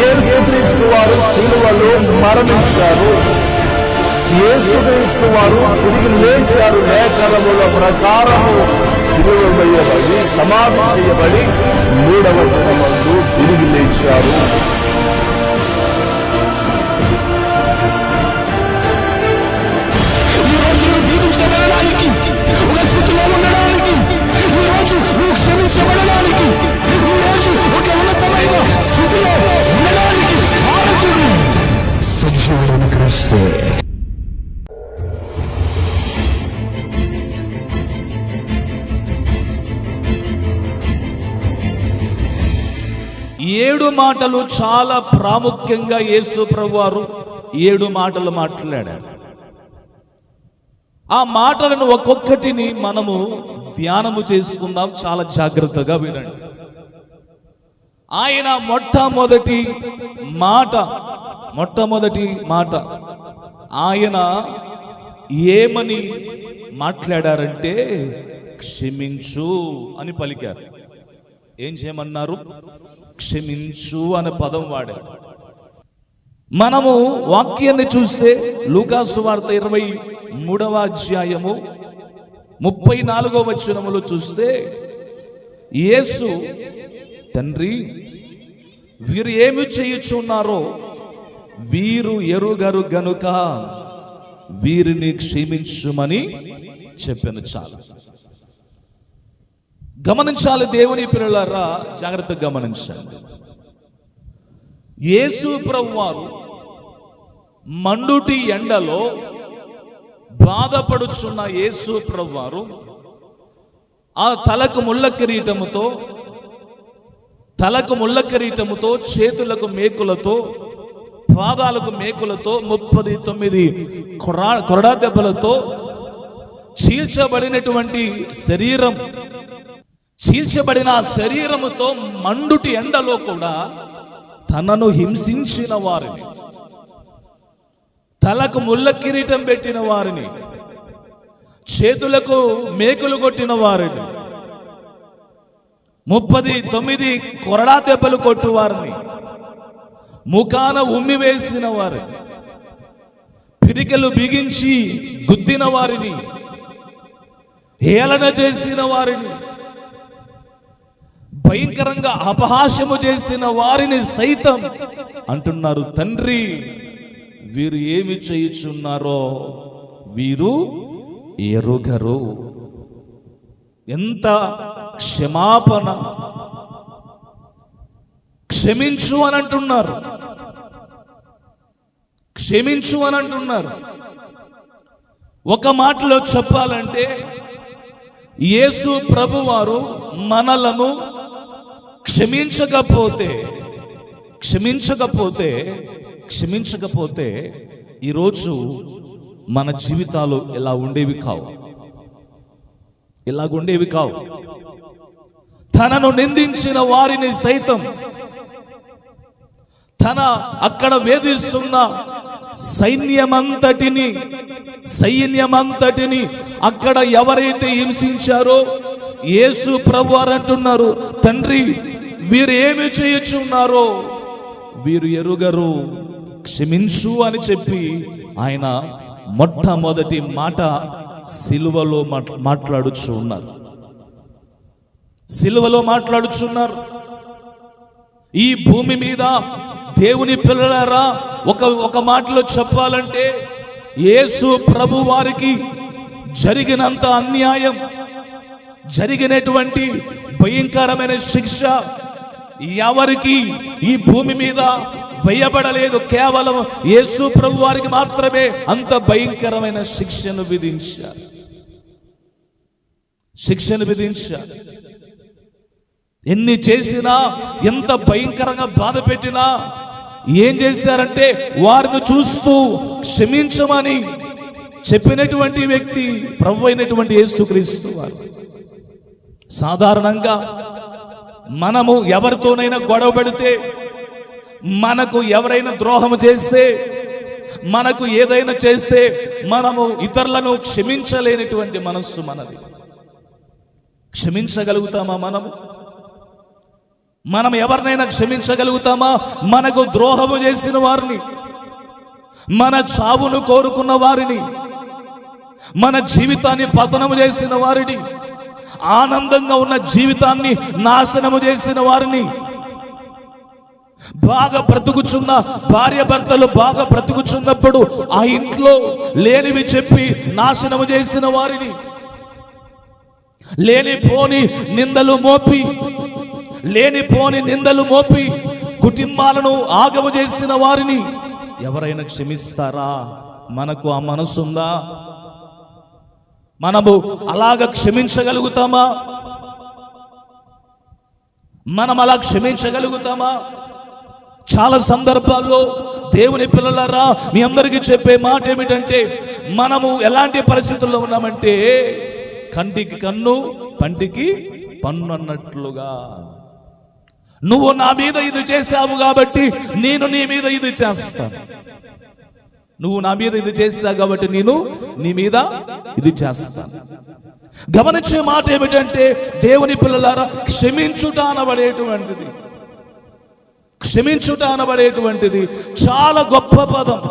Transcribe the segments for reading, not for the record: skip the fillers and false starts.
యేసుక్రీస్తు వారు సిలువలో మరణించారు, యేసుక్రీస్తు వారు తిరిగి లేచారు. లేఖనముల ప్రకారము సిలువ వేయబడి సమాధి చేయబడి 3వ దినమందు తిరిగి లేచారు. జీవించబడడానికి, ఒక స్థితిలో ఉండడానికి, ఈ రోజు నువ్వు క్షమించబడడానికి, ఈ రోజు ఒక ఉన్నతమైన స్థితిలో ఉండడానికి కారకుడు సజీవుడైన క్రీస్తే. ఏడు మాటలు చాలా ప్రాముఖ్యంగా యేసు ప్రభువారు 7 మాటలు మాట్లాడారు. ఆ మాటలను ఒక్కొక్కటిని మనము ధ్యానము చేసుకుందాం. చాలా జాగ్రత్తగా వినండి. ఆయన మొట్టమొదటి మాట ఆయన ఏమని మాట్లాడారంటే క్షమించు అని పలికారు. ఏం చేయమన్నారు? క్షమించు అనే పదం వాడారు. మనము వాక్యాన్ని చూస్తే లూకాసు వార్త 23వ అధ్యాయము 34వ వచనములో చూస్తే యేసు, తండ్రి వీరు ఏమి చేయుచున్నారో వీరు ఎరుగరు గనుక వీరిని క్షమించుమని చెప్పాను. చాలా గమనించాలి దేవుని పిల్లలారా, జాగ్రత్తగా గమనించండి. యేసు ప్రభువారు మండుటి ఎండలో బాధపడుచున్న యేసు ప్రభువారు ఆ తలకు ముళ్ళ కిరీటముతో చేతులకు మేకులతో పాదాలకు మేకులతో 39 కొరడా దెబ్బలతో చీల్చబడిన శరీరముతో మండుటి ఎండలో కూడా తనను హింసించిన వారిని, తలకు ముళ్ళ కిరీటం పెట్టిన వారిని, చేతులకు మేకులు కొట్టిన వారిని, 39 కొరడా దెబ్బలు కొట్టు వారిని, ముఖాన ఉమ్మి వేసిన వారిని, పిడికెలు బిగించి గుద్దిన వారిని, హేళన చేసిన వారిని, భయంకరంగా అపహాస్యము చేసిన వారిని సైతం అంటున్నారు, తండ్రి వీరు ఏమి చేయుచున్నారో వీరు ఎరుగరు. ఎంత క్షమాపణ! క్షమించు అని అంటున్నారు, క్షమించు అని అంటున్నారు. ఒక మాటలో చెప్పాలంటే యేసు ప్రభువారు మనలను క్షమించకపోతే ఈరోజు మన జీవితాలు ఇలాగుండేవి కావు. తనను నిందించిన వారిని సైతం, తన అక్కడ వేధిస్తున్న సైన్యమంతటిని అక్కడ ఎవరైతే హింసించారో యేసు ప్రభువారు అంటున్నారు, తండ్రి వీరు ఏమి చేయుచున్నారో వీరు ఎరుగరు, క్షమించు అని చెప్పి ఆయన మొట్టమొదటి మాట సిలువలో మాట్లాడుచున్నారు. ఈ భూమి మీద దేవుని పిల్లలారా, ఒక మాటలో చెప్పాలంటే యేసు ప్రభు వారికి జరిగినంత అన్యాయం, జరిగినటువంటి భయంకరమైన శిక్ష ఎవరికి ఈ భూమి మీద వేయబడలేదు. కేవలం యేసు ప్రభు వారికి మాత్రమే అంత భయంకరమైన శిక్షను విధించారు. ఎన్ని చేసినా, ఎంత భయంకరంగా బాధ పెట్టినా ఏం చేశారంటే వారిని చూస్తూ క్షమించమని చెప్పినటువంటి వ్యక్తి ప్రభు అయినటువంటి యేసుక్రీస్తు వారు. సాధారణంగా మనము ఎవరితోనైనా గొడవ పెడితే, మనకు ఎవరైనా ద్రోహం చేస్తే, మనకు ఏదైనా చేస్తే మనము ఇతరులను క్షమించలేనటువంటి మనస్సు మనది. క్షమించగలుగుతామా మనము? మనం ఎవరినైనా క్షమించగలుగుతామా? మనకు ద్రోహము చేసిన వారిని, మన చావును కోరుకున్న వారిని, మన జీవితాన్ని పతనము చేసిన వారిని, ఆనందంగా ఉన్న జీవితాన్ని నాశనము చేసిన వారిని, బాగా బ్రతుకుచున్న భార్య భర్తలు బాగా బ్రతుకుచున్నప్పుడు ఆ ఇంట్లో లేనివి చెప్పి నాశనము చేసిన వారిని, లేనిపోని నిందలు మోపి కుటుంబాలను ఆగము చేసిన వారిని ఎవరైనా క్షమిస్తారా? మనకు ఆ మనసుందా? మనము అలాగ క్షమించగలుగుతామా? మనం అలా క్షమించగలుగుతామా? చాలా సందర్భాల్లో దేవుని పిల్లలారా, మీ అందరికీ చెప్పే మాట ఏమిటంటే, మనము ఎలాంటి పరిస్థితుల్లో ఉన్నామంటే కంటికి కన్ను పంటికి పన్ను అన్నట్లుగా. నువ్వు నా మీద ఇది చేశావు కాబట్టి నేను నీ మీద ఇది చేస్తాను, నువ్వు నా మీద ఇది చేశావు కాబట్టి నేను నీ మీద ఇది చేస్తాను. గమనించే మాట ఏమిటంటే, దేవుని పిల్లలారా, క్షమించుట అనబడేటువంటిది చాలా గొప్ప పదం.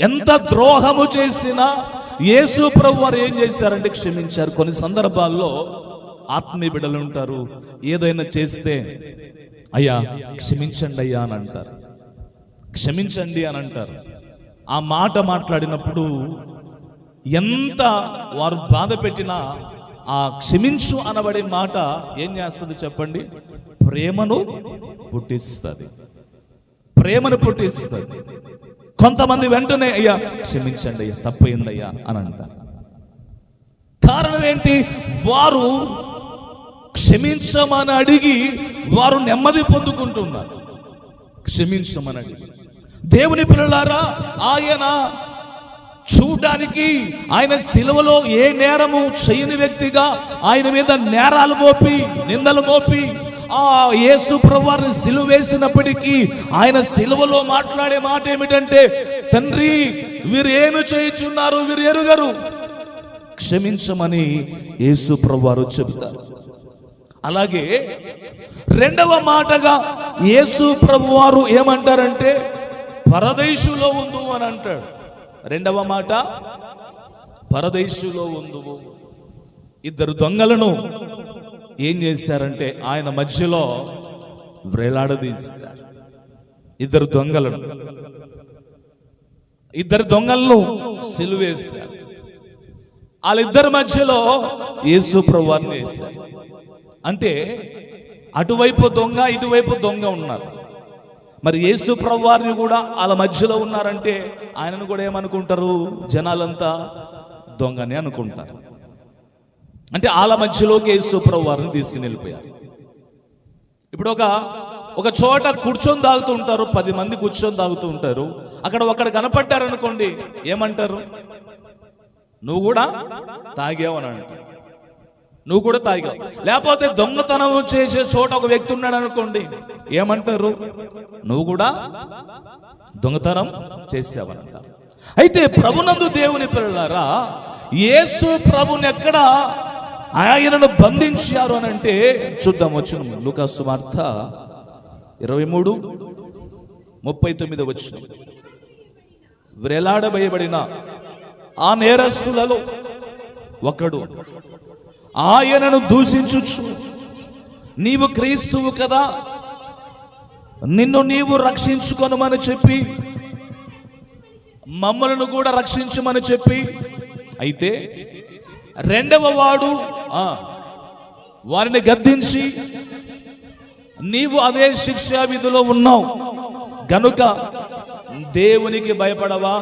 ఎంత ద్రోహము చేసినా యేసు ప్రభు వారు ఏం చేశారంటే క్షమించారు. కొన్ని సందర్భాల్లో ఆత్మీయ బిడ్డలు ఉంటారు, ఏదైనా చేస్తే అయ్యా క్షమించండి అయ్యా అని అంటారు, క్షమించండి అని అంటారు. ఆ మాట మాట్లాడినప్పుడు ఎంత వారు బాధ పెట్టినా ఆ క్షమించు అనబడే మాట ఏం చేస్తుంది చెప్పండి? ప్రేమను పుట్టిస్తుంది. కొంతమంది వెంటనే అయ్యా క్షమించండి అయ్యా, తప్పయిందయ్యా అని అంటారు. కారణం ఏంటి? వారు క్షమించమని అడిగి వారు నెమ్మది పొందుకుంటున్నారు. క్షమించమని అడిగి. దేవుని పిల్లలారా, ఆయన చూడడానికి ఆయన సిలువలో ఏ నేరము చేయని వ్యక్తిగా ఆయన మీద నేరాలు మోపి నిందలు మోపి ఆ యేసు ప్రభువారిని సిలువ వేసినప్పటికీ ఆయన సిలువలో మాట్లాడే మాట ఏమిటంటే, తండ్రి వీరు ఏమి చేయుచున్నారు, వీరు ఎరుగరు, క్షమించమని యేసు ప్రభువారు చెబుతారు. అలాగే రెండవ మాటగా యేసు ప్రభువారు ఏమంటారంటే, పరదేశులో ఉందువు అని అంటాడు. రెండవ మాట, పరదేశులో ఉందువు. ఇద్దరు దొంగలను ఏం చేశారంటే ఆయన మధ్యలో వ్రేలాడదీశారు. ఇద్దరు దొంగలను సిలువేశారు. వాళ్ళిద్దరి మధ్యలో యేసు ప్రభువారిని వేశారు. అంటే అటువైపు దొంగ ఇటువైపు దొంగ ఉన్నారు. మరి యేసు ప్రభువారిని కూడా వాళ్ళ మధ్యలో ఉన్నారంటే ఆయనను కూడా ఏమనుకుంటారు? జనాలంతా దొంగని అనుకుంటారు. అంటే వాళ్ళ మధ్యలోకి యేసు ప్రభువారిని తీసుకుని వెళ్ళిపోయారు. ఇప్పుడు ఒక చోట కూర్చొని తాగుతూ ఉంటారు, 10 మంది కూర్చొని తాగుతూ ఉంటారు. అక్కడ ఒకడు కనపడ్డారనుకోండి, ఏమంటారు? నువ్వు కూడా తాగావని అంటారు, నువ్వు కూడా తాగావు. లేకపోతే దొంగతనం చేసే చోట ఒక వ్యక్తి ఉన్నాడు అనుకోండి, ఏమంటారు? నువ్వు కూడా దొంగతనం చేసావని అంటారు. అయితే ప్రభునందు దేవుని పిల్లలారా, యేసు ప్రభుని ఎక్కడ ఆయనను బంధించారు అని అంటే చూద్దాం. వచనం లూకా సువార్త 23:39 వచనం. వ్రేలాడబయబడిన ఆ నేరస్తులలో ఒకడు ఆయనను దూషించుచు, నీవు క్రీస్తువు కదా, నిన్ను నీవు రక్షించుకొనమని చెప్పి మమ్మలను కూడా రక్షించమని చెప్పి, అయితే రెండవ వాడు వారిని గద్దించి, నీవు అదే శిక్షా విధిలో ఉన్నావు గనుక దేవునికి భయపడవా?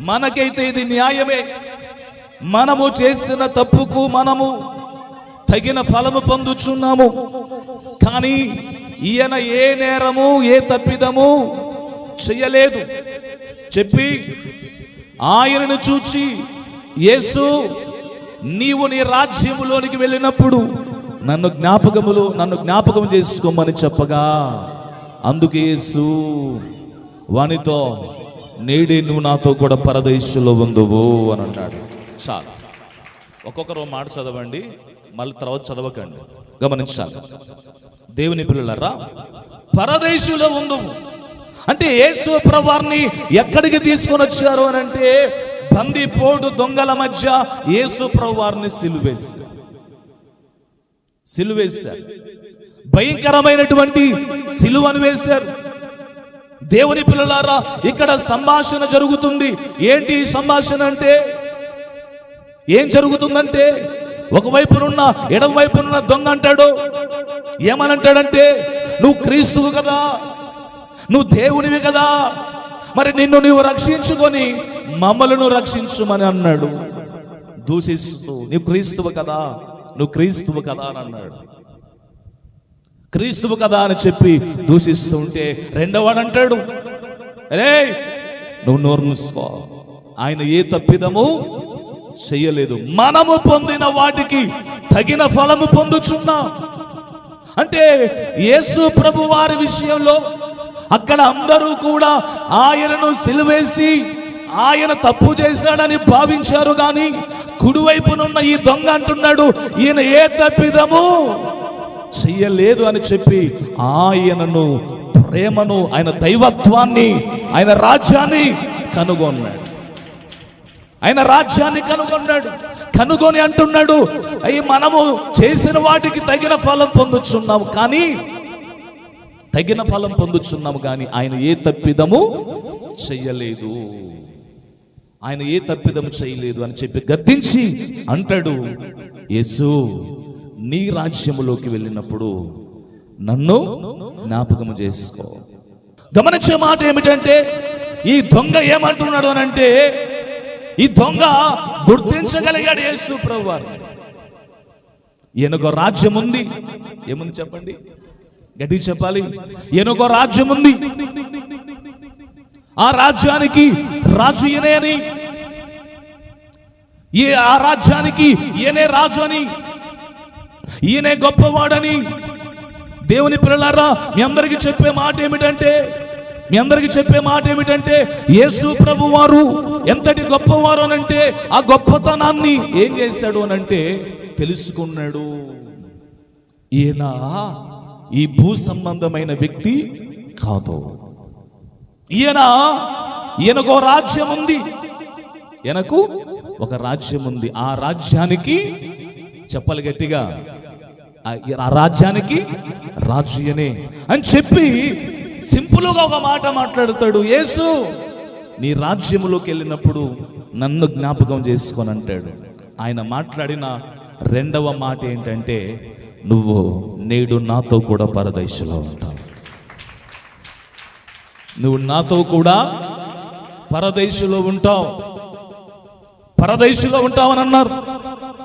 మనకైతే ఇది న్యాయమే, మనము చేసిన తప్పుకు మనము తగిన ఫలము పొందుచున్నాము, కానీ ఈయన ఏ నేరము ఏ తప్పిదము చెయ్యలేదు చెప్పి ఆయనను చూచి, యేసు నీవు నీ రాజ్యములోనికి వెళ్ళినప్పుడు నన్ను జ్ఞాపకం చేసుకోమని చెప్పగా, అందుకే యేసు వానితో, నేడే నువ్వు నాతో కూడా పరదేశంలో ఉందువు అని అన్నాడు. చాలు. ఒక్కొక్కరు మాట చదవండి. మళ్ళీ తర్వాత చదవకండి, గమనించాలి. దేవుని పిల్లలారా, పరదేశులో ఉందము అంటే యేసు ప్రభువారిని ఎక్కడికి తీసుకొని వచ్చారు అని అంటే బందిపోటు దొంగల మధ్య యేసు ప్రభువారిని సిలువేశారు. భయంకరమైనటువంటి సిలువను వేశారు. దేవుని పిల్లలారా, ఇక్కడ సంభాషణ జరుగుతుంది. ఏంటి సంభాషణ అంటే? ఏం జరుగుతుందంటే, ఒకవైపునున్న ఎడమ వైపునున్న దొంగ అంటాడు, ఏమనంటాడంటే, నువ్వు క్రీస్తువు కదా, నువ్వు దేవునివి కదా, మరి నిన్ను నీవు రక్షించుకొని మమ్మలను రక్షించుమని అన్నాడు. దూషిస్తూ, నువ్వు క్రీస్తువు కదా, నువ్వు క్రీస్తువు కదా అని అన్నాడు. క్రీస్తువు కదా అని చెప్పి దూషిస్తూ ఉంటే రెండోవాడు అంటాడు, అరే నువ్వు నోరు మూసుకో, ఆయన ఏ తప్పిదము చెయ్యలేదు, మనము పొందిన వాటికి తగిన ఫలము పొందుచున్నాం. అంటే యేసు ప్రభు వారి విషయంలో అక్కడ అందరూ కూడా ఆయనను సిలువేసి ఆయన తప్పు చేశాడని భావించారు. కానీ కుడివైపునున్న ఈ దొంగ అంటున్నాడు, ఈయన ఏ తప్పిదము చెయ్యలేదు అని చెప్పి ఆయనను, ప్రేమను, ఆయన దైవత్వాన్ని, ఆయన రాజ్యాన్ని కనుగొన్నాడు. ఆయన రాజ్యాన్ని కనుగొని అంటున్నాడు, అయ్యి మనము చేసిన వాటికి తగిన ఫలం పొందుచున్నాము కానీ ఆయన ఏ తప్పిదము చెయ్యలేదు, ఆయన ఏ తప్పిదము చేయలేదు అని చెప్పి గద్దించి అంటాడు, యేసు నీ రాజ్యములోకి వెళ్ళినప్పుడు నన్ను జ్ఞాపకము చేసుకో. గమనించే మాట ఏమిటంటే, ఈ దొంగ ఏమంటున్నాడు అని అంటే, ఈ దొంగ గుర్తించగలిగాడు యేసు ప్రభువారు. ఈయనకు రాజ్యం ఉంది. ఏముంది చెప్పండి, గట్టిగా చెప్పాలి. ఈయనకు రాజ్యం ఉంది, ఆ రాజ్యానికి రాజు ఈయనే అని, ఆ రాజ్యానికి ఈయనే రాజు అని, ఈయనే గొప్పవాడని. దేవుని పిల్లలారా, మీ అందరికీ చెప్పే మాట ఏమిటంటే యేసు ప్రభు వారు ఎంతటి గొప్పవారు అనంటే, ఆ గొప్పతనాన్ని ఏం చేశాడు అనంటే తెలుసుకున్నాడు. ఈయన ఈ భూ సంబంధమైన వ్యక్తి కాదు, ఈయనకు రాజ్యం ఉంది, ఈయనకు ఒక రాజ్యం ఉంది. ఆ రాజ్యానికి, చెప్పాలి గట్టిగా, ఆ రాజ్యానికి రాజు ఈయనే అని చెప్పి సింపుల్గా ఒక మాట మాట్లాడతాడు. యేసు నీ రాజ్యములోకి వెళ్ళినప్పుడు నన్ను జ్ఞాపకం చేసుకొని అంటాడు. ఆయన మాట్లాడిన రెండవ మాట ఏంటంటే, నువ్వు నేడు నాతో కూడా పరదేశంలో ఉంటావు, నువ్వు నాతో కూడా పరదేశంలో ఉంటావని అన్నారు.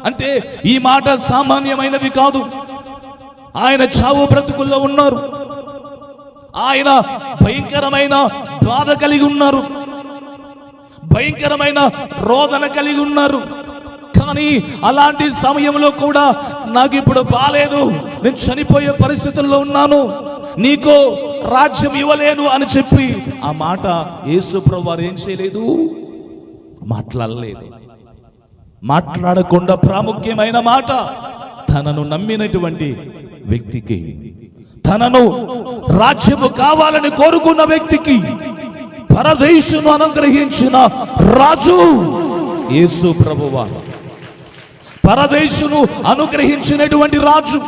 అంటే ఈ మాట సామాన్యమైనది కాదు. ఆయన చావు బ్రతుకుల్లో ఉన్నారు, ఆయన భయంకరమైన బాధ కలిగి ఉన్నారు, భయంకరమైన రోదన కలిగి ఉన్నారు. కానీ అలాంటి సమయంలో కూడా నాకు ఇప్పుడు బాలేదు, నేను చనిపోయే పరిస్థితుల్లో ఉన్నాను, నీకు రాజ్యం ఇవ్వలేను అని చెప్పి ఆ మాట యేసు ప్రభువు వారు ఏం చేయలేదు, మాట్లాడలేదు. మాట్లాడకుండా ప్రాముఖ్యమైన మాట, తనను నమ్మినటువంటి వ్యక్తికి, తనను రాజ్యము కావాలని కోరుకున్న వ్యక్తికి పరదేశును అనుగ్రహించిన రాజు యేసు ప్రభువారు. పరదేశును అనుగ్రహించినటువంటి రాజు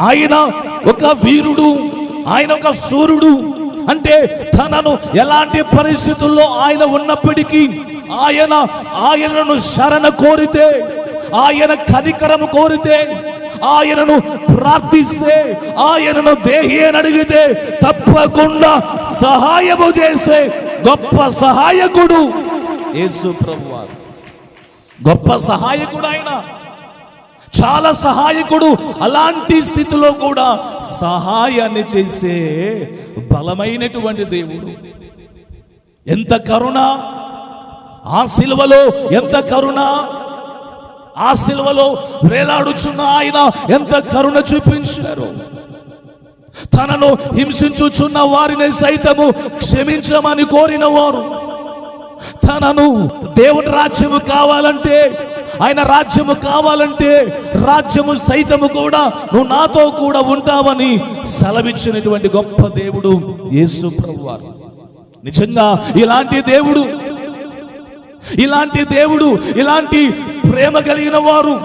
ఆయన. ఒక వీరుడు, ఆయన ఒక సూర్యుడు. అంటే తనను ఎలాంటి పరిస్థితుల్లో ఆయన ఉన్నప్పటికీ ఆయనను శరణ కోరితే, ఆయన కనికరము కోరితే, ఆయనను ప్రార్థిస్తే, ఆయనను దేహి అని అడిగితే తప్పకుండా సహాయము చేసే గొప్ప సహాయకుడు యేసు ప్రభువారు. గొప్ప సహాయకుడు ఆయన, చాలా సహాయకుడు. అలాంటి స్థితిలో కూడా సహాయాన్ని చేసే బలమైనటువంటి దేవుడు. ఎంత కరుణ ఆ సిలువలో, ఎంత కరుణ ఆ సిలువలో వేలాడుచున్న ఆయన ఎంత కరుణ చూపించారు. తనను హింసించుచున్న వారిని సైతము క్షమించమని కోరిన వారు, తనను దేవుని రాజ్యము కావాలంటే ఆయన రాజ్యము కావాలంటే రాజ్యము సైతము కూడా నువ్వు నాతో కూడా ఉంటావని సెలవిచ్చినటువంటి గొప్ప దేవుడు యేసు ప్రభువారు. నిజంగా ఇలాంటి దేవుడు, ఇలాంటి ప్రేమ కలిగిన వారు,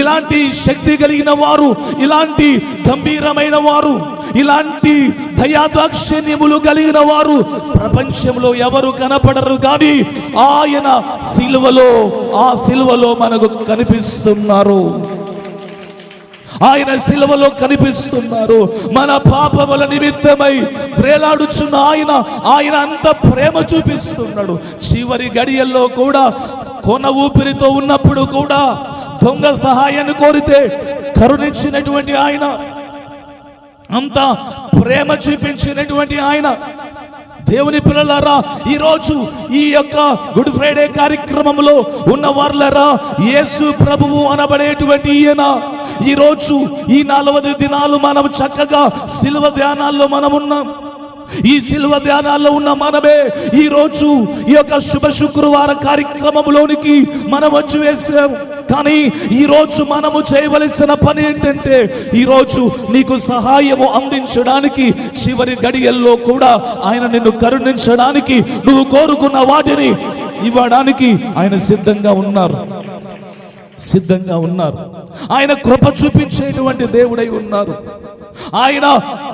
ఇలాంటి శక్తి కలిగిన వారు, ఇలాంటి గంభీరమైన వారు, ఇలాంటి దయాదాక్షిణ్యములు కలిగిన వారు ప్రపంచంలో ఎవరు కనపడరు. కానీ ఆయన ఆ సిలువలో మనకు కనిపిస్తున్నారు. ఆయన సిలువలో కనిపిస్తున్నారు. మన పాపముల నిమిత్తమై వేలాడుచున్న ఆయన అంత ప్రేమ చూపిస్తున్నాడు. చివరి గడియల్లో కూడా, కొన ఊపిరితో ఉన్నప్పుడు కూడా దొంగ సహాయాన్ని కోరితే కరుణించినటువంటి ఆయన, అంత ప్రేమ చూపించినటువంటి ఆయన. దేవుని పిల్లలారా, ఈరోజు ఈ యొక్క గుడ్ ఫ్రైడే కార్యక్రమంలో ఉన్న వారులారా, యేసు ప్రభువు అనబడేటువంటి ఈయన ఈరోజు ఈ 40 దినాలు మనం చక్కగా సిలువ ధ్యానాల్లో మనం ఉన్నాం. ఈ సిలువ ధ్యానాల్లో ఉన్న మనమే ఈరోజు ఈ యొక్క శుభ శుక్రవార కార్యక్రమంలోనికి మనం వచ్చి వేసాం. కానీ ఈరోజు మనము చేయవలసిన పని ఏంటంటే, ఈరోజు నీకు సహాయము అందించడానికి, చివరి గడియల్లో కూడా ఆయన నిన్ను కరుణించడానికి, నువ్వు కోరుకున్న వాటిని ఇవ్వడానికి ఆయన సిద్ధంగా ఉన్నారు. ఆయన కృప చూపించేటువంటి దేవుడై ఉన్నారు. ఆయన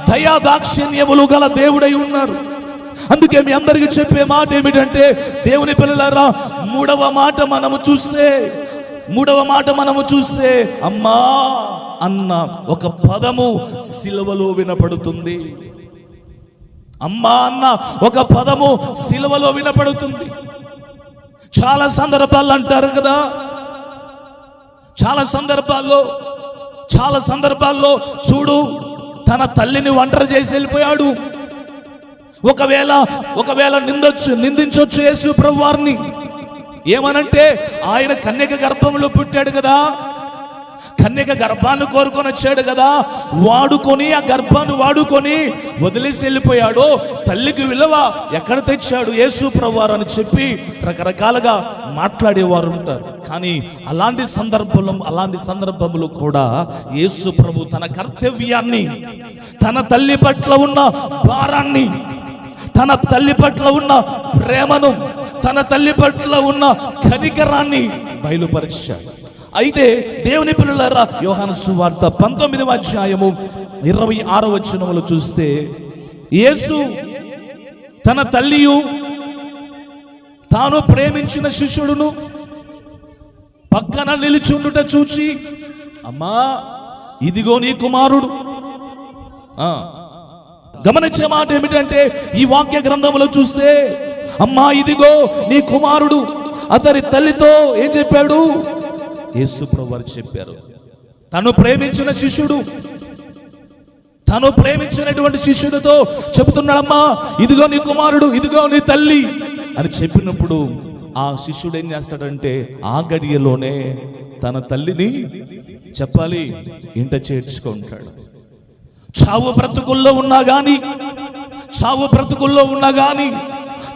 దయాదాక్షిణ్యములు గల దేవుడై ఉన్నారు. అందుకే మీ అందరికీ చెప్పే మాట ఏమిటంటే, దేవుని పిల్లలారా, మూడవ మాట మనము చూస్తే అమ్మా అన్న ఒక పదము సిలువలో వినపడుతుంది. అమ్మా అన్న ఒక పదము సిలువలో వినపడుతుంది. చాలా సందర్భాలు అంటారు కదా, చాలా సందర్భాల్లో చూడు, తన తల్లిని ఒంటరి చేసి వెళ్ళిపోయాడు. ఒకవేళ నిందించొచ్చు యేసు ప్రభు వారిని. ఏమనంటే, ఆయన కన్యక గర్భంలో పుట్టాడు కదా, కన్యక గర్భాన్ని కోరుకొని వచ్చాడు కదా, ఆ గర్భాన్ని వాడుకొని వదిలేసి వెళ్ళిపోయాడు. తల్లికి విలువ ఎక్కడ తెచ్చాడు యేసు ప్రభు వారు అని చెప్పి రకరకాలుగా మాట్లాడేవారు ఉంటారు. కానీ అలాంటి సందర్భములు కూడా యేసు ప్రభు తన కర్తవ్యాన్ని, తన తల్లి పట్ల ఉన్న భారాన్ని, తన తల్లి పట్ల ఉన్న ప్రేమను, తన తల్లి పట్ల ఉన్న కనికరాన్ని బయలుపరిచాడు. అయితే దేవుని పిల్లలారా, యోహాను సువార్త 19వ అధ్యాయము 26వ వచనములో చూస్తే, యేసు తన తల్లియు తాను ప్రేమించిన శిష్యుడును పక్కన నిలిచుండుట చూచి, అమ్మా ఇదిగో నీ కుమారుడు. గమనించే మాట ఏమిటంటే, ఈ వాక్య గ్రంథంలో చూస్తే, అమ్మా ఇదిగో నీ కుమారుడు. అతని తల్లితో ఏం చెప్పాడు? యేసు ప్రభువు వారు చెప్పారు, తను ప్రేమించినటువంటి శిష్యుడితో చెబుతున్నాడమ్మా, ఇదిగో నీ కుమారుడు, ఇదిగో నీ తల్లి అని చెప్పినప్పుడు ఆ శిష్యుడు ఏం చేస్తాడంటే, ఆ గడియలోనే తన తల్లిని చెప్పాలి ఇంట చేర్చుకుంటాడు. చావు బ్రతుకుల్లో ఉన్నా గాని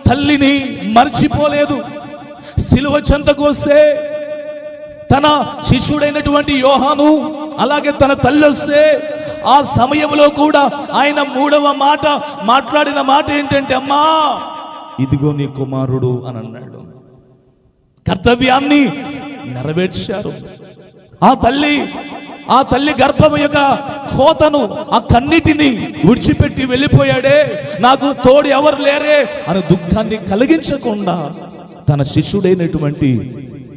తల్లిని మర్చిపోలేదు. సిలువ చెంతకు వస్తే తన శిష్యుడైనటువంటి యోహాను, అలాగే తన తల్లి వస్తే, ఆ సమయంలో కూడా ఆయన మూడవ మాట మాట్లాడిన మాట ఏంటంటే, అమ్మా ఇదిగో నీ కుమారుడు అని అన్నాడు. కర్తవ్యాన్ని నెరవేర్చారు. ఆ తల్లి గర్భం యొక్క కోతను, ఆ కన్నిటిని విడిచిపెట్టి వెళ్ళిపోయాడే, నాకు తోడు ఎవరు లేరే అని దుఃఖాన్ని కలిగించకుండా తన శిష్యుడైనటువంటి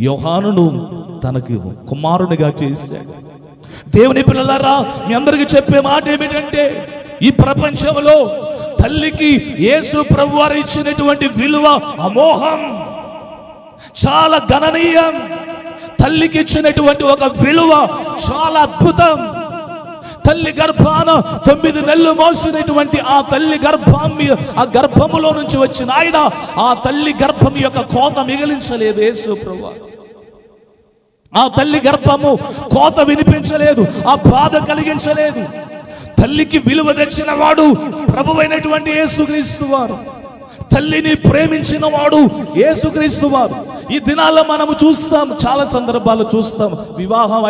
యోహానును తనకు కుమారునిగా చేశాడు. దేవుని పిల్లలారా, మీ అందరికీ చెప్పే మాట ఏమిటంటే, ఈ ప్రపంచంలో తల్లికి యేసు ప్రభువారు ఇచ్చినటువంటి విలువ అమోఘం, చాలా గణనీయం. తల్లికి ఇచ్చినటువంటి ఒక విలువ చాలా అద్భుతం. తల్లి గర్భాన 9 నెలలు మోసినటువంటి ఆ తల్లి ఆ గర్భములో నుంచి వచ్చిన ఆయన ఆ తల్లి గర్భం యొక్క కోత మిగిలించలేదు యేసు ప్రభువు. ఆ తల్లి గర్భము కోత వినిపించలేదు, ఆ బాధ కలిగించలేదు. తల్లికి విలువ తెచ్చిన వాడు ప్రభువైనటువంటి యేసుక్రీస్తు వారు. తల్లిని ప్రేమించిన వాడు యేసుక్రీస్తు వారు. ఈ దినాల్లో మనము చూస్తాం, చాలా సందర్భాలు చూస్తాం, వివాహము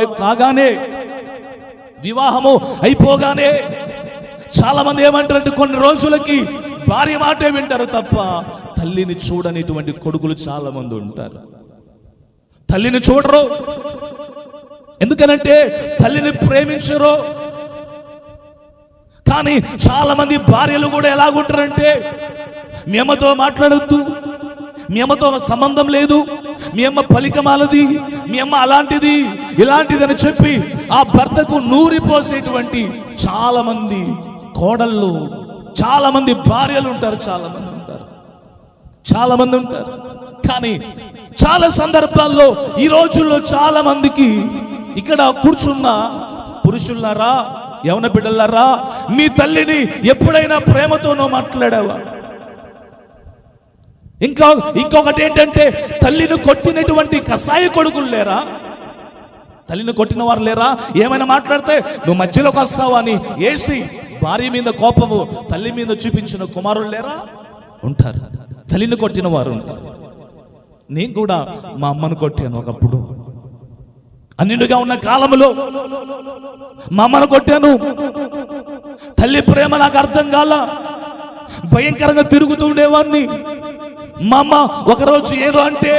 అయిపోగానే చాలా మంది ఏమంటారంటే కొన్ని రోజులకి భార్య మాటే వింటారు తప్ప తల్లిని చూడనిటువంటి కొడుకులు చాలా మంది ఉంటారు. తల్లిని చూడరు, ఎందుకనంటే తల్లిని ప్రేమించరు. కానీ చాలా మంది భార్యలు కూడా ఎలాగుంటారంటే మీ అమ్మతో మాట్లాడొద్దు, మీ అమ్మతో సంబంధం లేదు, మీ అమ్మ పలికమాలది, మీ అమ్మ అలాంటిది ఇలాంటిదని చెప్పి ఆ భర్తకు నూరిపోసేటువంటి చాలా మంది కోడళ్ళు, చాలా మంది భార్యలు ఉంటారు, చాలా మంది ఉంటారు. కానీ చాలా సందర్భాల్లో ఈ రోజుల్లో చాలా మందికి ఇక్కడ కూర్చున్న పురుషులారా, యవన బిడ్డలారా, మీ తల్లిని ఎప్పుడైనా ప్రేమతోనో మాట్లాడావా? ఇంకొకటి ఏంటంటే తల్లిని కొట్టినటువంటి కసాయి కొడుకులు లేరా? తల్లిని కొట్టిన వారు లేరా? ఏమైనా మాట్లాడితే నువ్వు మధ్యలోకి వస్తావా అని ఏసి భార్య మీద కోపము తల్లి మీద చూపించిన కుమారులు లేరా? ఉంటారు. తల్లిని కొట్టిన వారు ఉంటారు. నేను కూడా మా అమ్మను కొట్టాను ఒకప్పుడు. అన్నింటిగా ఉన్న కాలంలో మా అమ్మను కొట్టాను. తల్లి ప్రేమ నాకు అర్థం కాల, భయంకరంగా తిరుగుతూ ఉండేవాడిని. మా అమ్మ ఒకరోజు ఏదో అంటే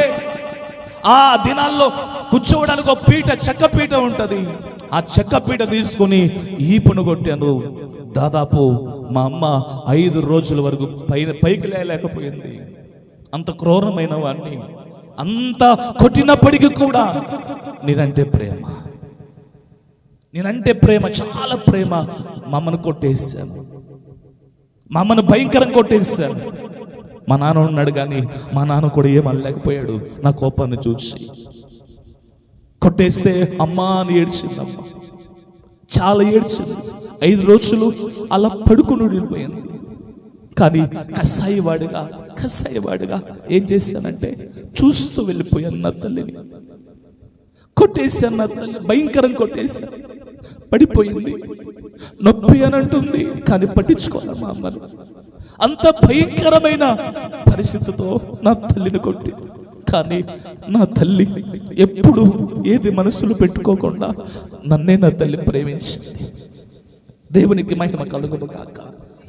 ఆ దినాల్లో కూర్చోవడానికి ఒక పీట, చెక్క పీట ఉంటుంది, ఆ చెక్క పీట తీసుకుని ఈపును కొట్టాను. దాదాపు మా అమ్మ 5 రోజుల వరకు పైకి లేకపోయింది. అంత క్రూరమైన వాడిని. అంత కొట్టినప్పటికీ కూడా నేనంటే ప్రేమ, చాలా ప్రేమ. మా అమ్మను కొట్టేశాను, మా అమ్మను భయంకరంగా కొట్టేశాను. మా నాన్న ఉన్నాడు కానీ మా నాన్న కూడా ఏమనలేకపోయాడు నా కోపాన్ని చూసి. కొట్టేస్తే అమ్మా అని ఏడ్చింది అమ్మ, చాలా ఏడ్చింది. 5 రోజులు అలా పడుకుని ఉండిపోయింది. కానీ కసాయివాడిగా ఏం చేశానంటే చూస్తూ వెళ్ళిపోయాను. నా తల్లిని కొట్టేశాను, నా తల్లి భయంకరంగా కొట్టేశాను. పడిపోయింది, నొప్పి అని అంటుంది కానీ పట్టించుకోవాలి మా అమ్మను. అంత భయంకరమైన పరిస్థితితో నా తల్లిని కొట్టి, కానీ నా తల్లి ఎప్పుడు ఏది మనసులో పెట్టుకోకుండా నన్నే నా తల్లి ప్రేమించింది. దేవునికి మహిమ కలుగును గాక.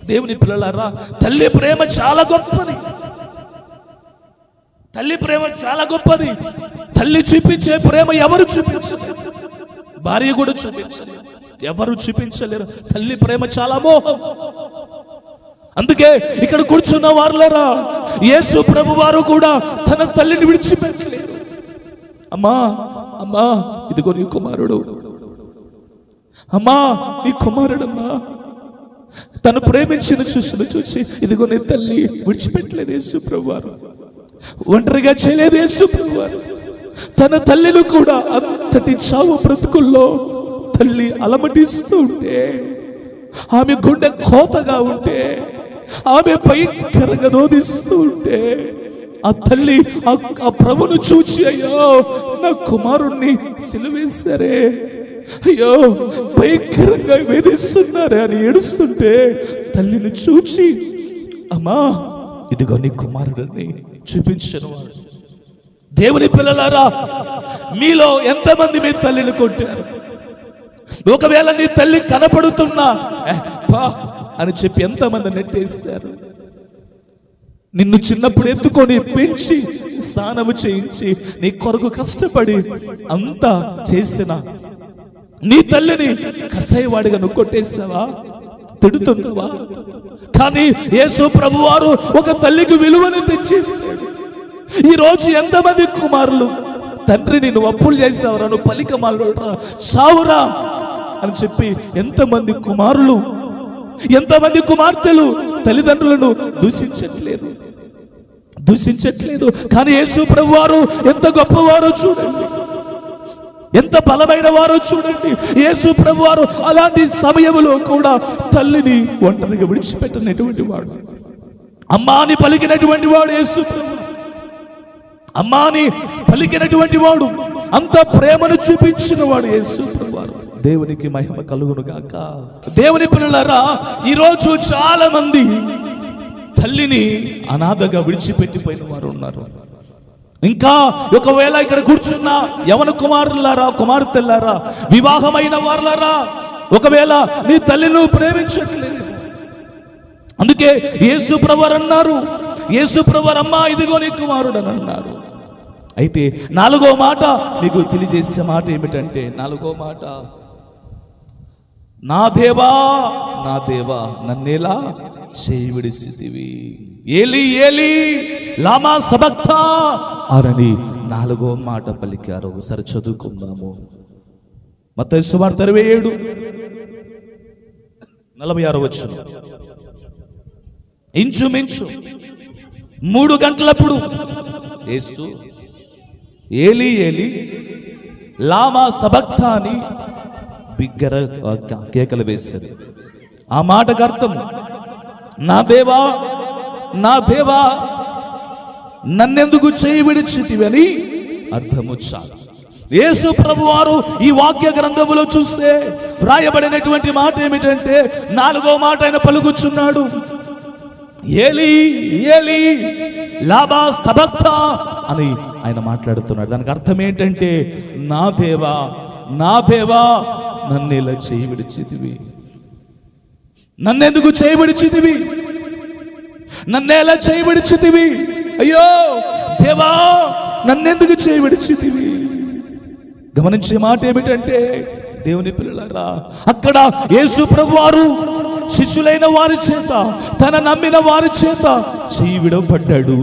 దేవుని పిల్లలారా, తల్లి ప్రేమ చాలా గొప్పది. తల్లి ప్రేమ చాలా గొప్పది. తల్లి చూపించే ప్రేమ ఎవరు చూపించలేరు, భార్య కూడా చూపించలేరు, ఎవరు చూపించలేరు. తల్లి ప్రేమ చాలా మోహం. అందుకే ఇక్కడ కూర్చున్న వారులరా, యేసు ప్రభు వారు కూడా తన తల్లిని విడిచిపెట్టలేదు. అమ్మా అమ్మా ఇదిగో నీ కుమారుడు, అమ్మా నీ కుమారుడమ్మా. తను ప్రేమించిన చూసి ఇదిగో నీ తల్లి విడిచిపెట్టలేదు యేసు ప్రభు వారు. ఒంటరిగా చేయలేదు యేసు ప్రభు వారు. తన తల్లిని కూడా అంతటి చావు బ్రతుకుల్లో తల్లి అలమటిస్తూ ఉంటే, ఆమె గుండె కోతగా ఉంటే, ఆమె భయంకరంగా రోధిస్తూ ఉంటే, ఆ తల్లి ఆ ప్రభును చూచి అయ్యో నా కుమారుణ్ణి సిలువేశారే, అయ్యో భయంకరంగా వేధిస్తున్నారే అని ఏడుస్తుంటే తల్లిని చూచి అమ్మా ఇదిగో నీ కుమారుడిని చూపించను వాడు. దేవుని పిల్లలారా, మీలో ఎంతమంది మీ తల్లిని కొట్టారు? ఒకవేళ నీ తల్లి కనపడుతున్నా అని చెప్పి ఎంతమంది నెట్టేశారు? నిన్ను చిన్నప్పుడు ఎత్తుకొని పెంచి స్నానము చేయించి నీ కొరకు కష్టపడి అంతా చేసిన నీ తల్లిని కసాయివాడిగా నువ్వు కొట్టేసావా, తిడుతున్నావా? కానీ యేసు ప్రభువారు ఒక తల్లికి విలువను తెచ్చేసాడు. ఈ రోజు ఎంతమంది కుమారులు తండ్రిని నువ్వు అప్పులు చేసావురా, నువ్వు పలికమాలురా, సావురా అని చెప్పి ఎంతమంది కుమారులు, ఎంతమంది కుమార్తెలు తల్లిదండ్రులను దూషించట్లేదు. కానీ యేసు ప్రభువారు ఎంత గొప్పవారో చూడండి, ఎంత బలమైన వారో చూడండి. యేసు ప్రభువారు అలాంటి సమయంలో కూడా తల్లిని ఒంటరిగా విడిచిపెట్టనటువంటి వాడు. అమ్మాని పలికినటువంటి వాడు యేసు ప్రభు. అమ్మాని పలికినటువంటి వాడు, అంత ప్రేమను చూపించిన వాడు యేసు ప్రభువారు. దేవునికి మహిమ కలుగును గాక. దేవుని పిల్లలారా, ఈరోజు చాలా మంది తల్లిని అనాథగా విడిచిపెట్టిపోయిన వారు ఉన్నారు. ఇంకా ఒకవేళ ఇక్కడ కూర్చున్న యవన కుమారులారా, కుమార్తెలారా, వివాహమైన వారులారా, ఒకవేళ నీ తల్లి నువ్వు ప్రేమించట్లేదు. అందుకే యేసు ప్రభువారు అన్నారు, యేసు ప్రభువారు అమ్మా ఇదిగో నీ కుమారుడు అని అన్నారు. అయితే 4వ మాట మీకు తెలియజేసే మాట ఏమిటంటే, 4వ మాట, నా దేవా నా దేవా నన్నేలా చేయి విడిచితివి, ఏలి ఏలి లామా సబక్తా అని 4వ మాట పలికారు. ఒకసారి చదువుకుందాము. మత్తయి సువార్త 27:46 వచనం. ఇంచుమించు 3 గంటలప్పుడు యేసు ఏలి ఏలి లామా సబక్తా అని బిగ్గర కేకలు వేశారు. ఆ మాటకు అర్థం, నా దేవా నా దేవా నన్నెందుకు చేయి విడిచితివని అర్థము. చాలు. యేసు ప్రభువారు ఈ వాక్య గ్రంథములో చూస్తే వ్రాయబడినటువంటి మాట ఏమిటంటే, 4వ మాట ఆయన పలుకుచున్నాడు, ఏలి ఏలి లామా సబక్తా అని ఆయన మాట్లాడుతున్నాడు. దానికి అర్థం ఏంటంటే, నా దేవా నా దేవా నన్నేలా చేయి విడిచితివి, నన్నెందుకు చేయి విడిచితివి, నన్నేలా చేయి విడిచితివి, అయ్యో దేవా నన్నెందుకు చేయి విడిచితివి. గమనించే మాట ఏమిటంటే, దేవుని పిల్లలారా, అక్కడ యేసు ప్రభువారు శిష్యులైన వారి చేత, తన నమ్మిన వారి చేత చేయి విడవబడ్డాడు.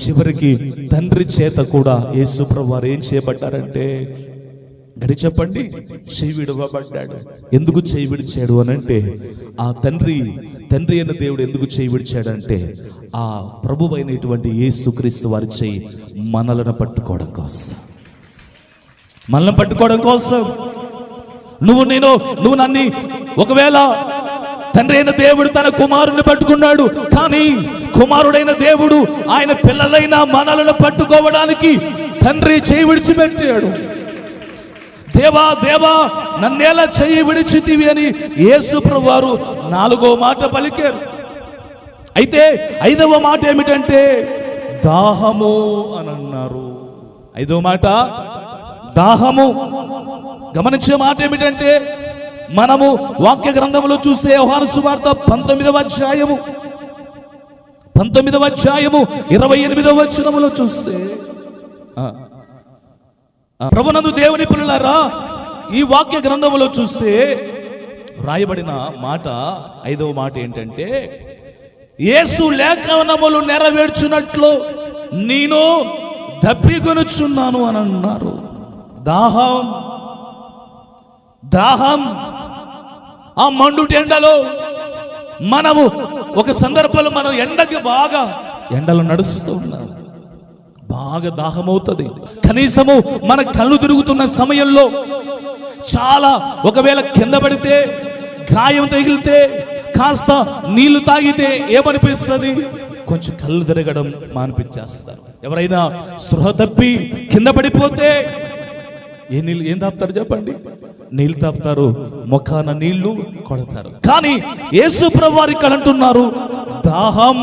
చివరికి తండ్రి చేత కూడా యేసు ప్రభువారు ఏం చేయబడ్డారంటే, గడి చెప్పండి, చేయి విడవబడ్డాడు. ఎందుకు చేయి విడిచాడు అనంటే, ఆ తండ్రి అయిన దేవుడు ఎందుకు చేయి విడిచాడంటే, ఆ ప్రభువు అయినటువంటి యేసుక్రీస్తు వారి చేయి మనలను పట్టుకోవడం కోసం, మనల్ని పట్టుకోవడం కోసం. నువ్వు నన్ను ఒకవేళ తండ్రి అయిన దేవుడు తన కుమారుని పట్టుకున్నాడు, కానీ కుమారుడైన దేవుడు ఆయన పిల్లలైన మనలను పట్టుకోవడానికి తండ్రి చేయి విడిచిపెట్టాడు. దేవా దేవా నన్నేలా చేయి విడిచితివి అని యేసు ప్రభువారు 4వ మాట పలికారు. అయితే 5వ మాట ఏమిటంటే, దాహము అని అన్నారు. 5వ మాట దాహము. గమనించే మాట ఏమిటంటే, మనము వాక్య గ్రంథంలో చూస్తే యోహాను సువార్త 19వ అధ్యాయము 28వ వచనములో చూస్తే, ప్రభునందు దేవుని పిల్లలారా, ఈ వాక్య గ్రంథములో చూస్తే రాయబడిన మాట 5వ మాట ఏంటంటే, యేసు లేఖనములు నెరవేర్చున్నట్లు నేను దప్పికొనుచున్నాను అని అన్నారు. దాహం దాహం. ఆ మండుటెండలో మనము ఒక సందర్భంలో మనం ఎండలో నడుస్తూ ఉన్నాం, బాగా దాహమవుతుంది. కనీసము మన కళ్ళు తిరుగుతున్న సమయంలో చాలా, ఒకవేళ కింద పడితే, గాయం తగిలితే, కాస్త నీళ్లు తాగితే ఏమనిపిస్తుంది? కొంచెం కళ్ళు తిరగడం మానిపించేస్తారు. ఎవరైనా స్పృహ తప్పి కింద పడిపోతే ఏం తాపుతారు చెప్పండి? నీళ్ళు తాపుతారు, ముఖాన నీళ్లు కొడతారు. కానీ యేసు ప్రభువారు ఇక్కడ అంటున్నారు, దాహం